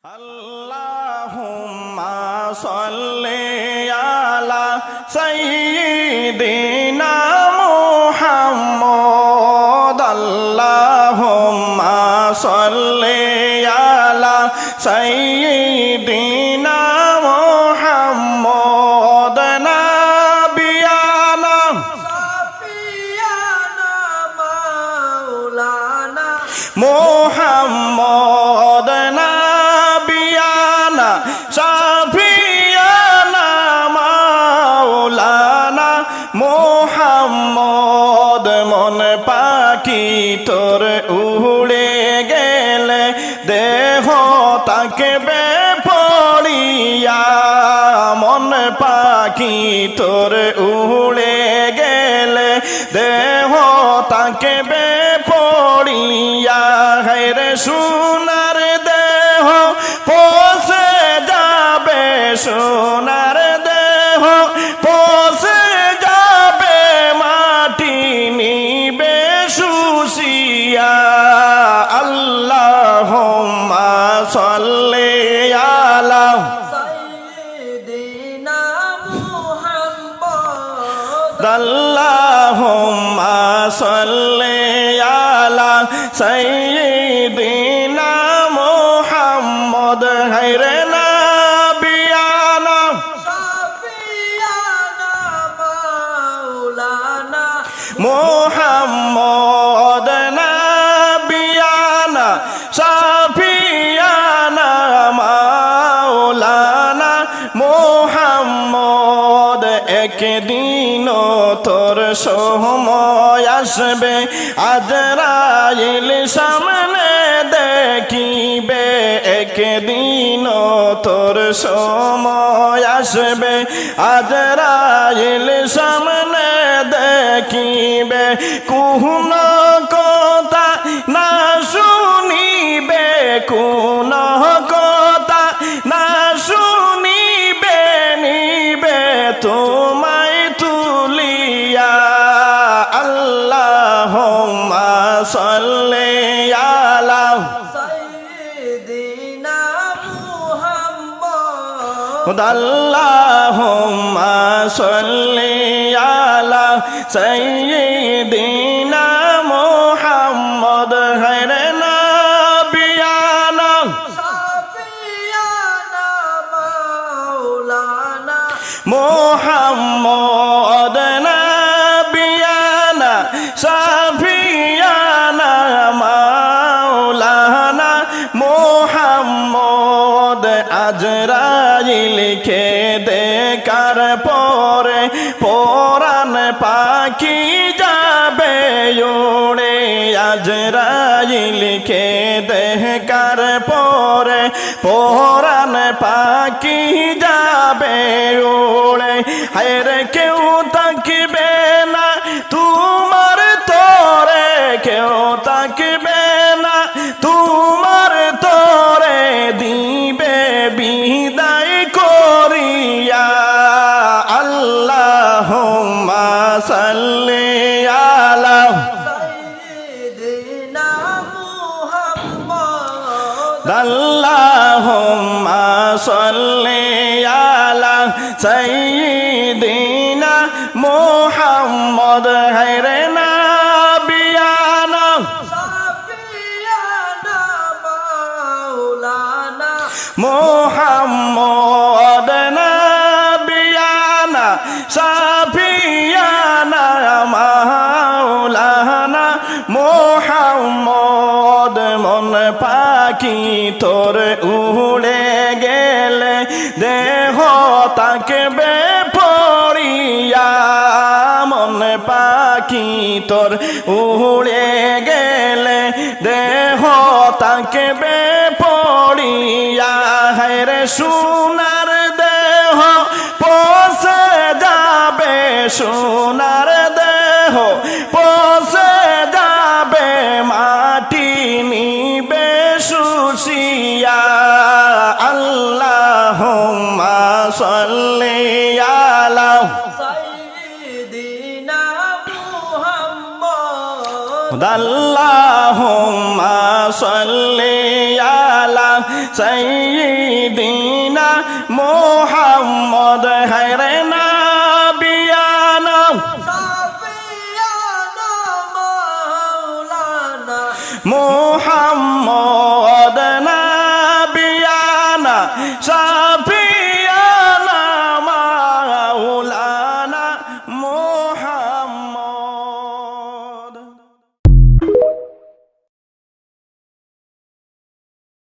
আল্লাহুম্মা সাল্লি আলা সাইয়্যিদিনা মুহাম্মদ আল্লাহুম্মা সাল্লি আলা সাইয়্যিদিনা মুহাম্মদ নাবিয়ানা শাফিয়ানা মাওলানা মুহাম্মদ শাফিয়ানা মাওলানা মুহাম্মদ মন পাখি তোর উড়ে গেলে দেহ তাকবে পড়িয়া মন পাখি তোর উড়ে গেলে দেহ তাকবে পড়িয়া হায়রে সোনার দেহ পৌঁছে যাবে সোনার দেহ পৌঁছে যাবে মাটি নিবে শুষিয়া আল্লাহুম্মা সাল্লি আলা সাইয়্যিদিনা মুহাম্মদ আল্লাহুম্মা সাল্লি আলা সাইয়্যিদিনা মুহাম্মদ হায়রে নাবিয়ানা শাফিয়ানা মাওলানা মুহাম্মদ নাবিয়ানা শাফিয়ানা মাওলানা মুহাম্মদ একদিন তোর সময় আসবে আজরাইল সামনে দেখিবে একদিন তোর সময় আসবে আজরাইল সামনে দেখিবে কোন কথা না শুনিবে কোন কথা না শুনিবে নিবে তোমায় তুলিয়া আল্লাহুম্মা সাল্লি আলা সাইয়্যিদিনা মুহাম্মদ আল্লাহুম্মা সাল্লি আলা সাইয়্যিদিনা মুহাম্মদ হায়রে নাবিয়ানা শাফিয়ানা মাওলানা মুহাম্মদ নাবিয়ানা শাফিয়ানা মাওলানা মুহাম্মদ আজরাইলকে দেখার পরে পরাণ পাখি যাবে উড়ে আজরাইলকে দেখার পরে পরাণ পাখি যাবে উড়ে হায়রে কেউ তাকবে না তোমার তোরে কেউ তাকবে না তোমার তোরে দিবে বিদায় করিয়া আল্লাহুম্মা সাল্লি আলা সাইয়্যিদিনা মুহাম্মদ আল্লাহুম্মা সাল্লি আলা সাইয়্যিদিনা মুহাম্মদ হায়রে নাবিয়ানা শাফিয়ানা মাওলানা মুহাম্মদ নাবিয়ানা শাফিয়ানা মাওলানা মুহাম্মদ মন পাখি তোর উড়ে গেলে দেহ তাকবে পড়িয়া মন পাখি তোর উড়ে গেলে দেহ তাকবে পড়িয়া হায়রে সোনার দেহ পৌঁছে যাবে সোনার দেহ পৌঁছে যাবে মাটি নিবে শুষিয়া আল্লাহুম্মা সাল্লি আলা সাইয়্যিদিনা মুহাম্মদ আল্লাহুম্মা সাল্লি আলা সাইয়্যিদিনা মুহাম্মদ হায়রে নাবিয়ানা মুহাম্মদ নাবিয়ানা শাফিয়ানা মাওলানা মুহাম্মদ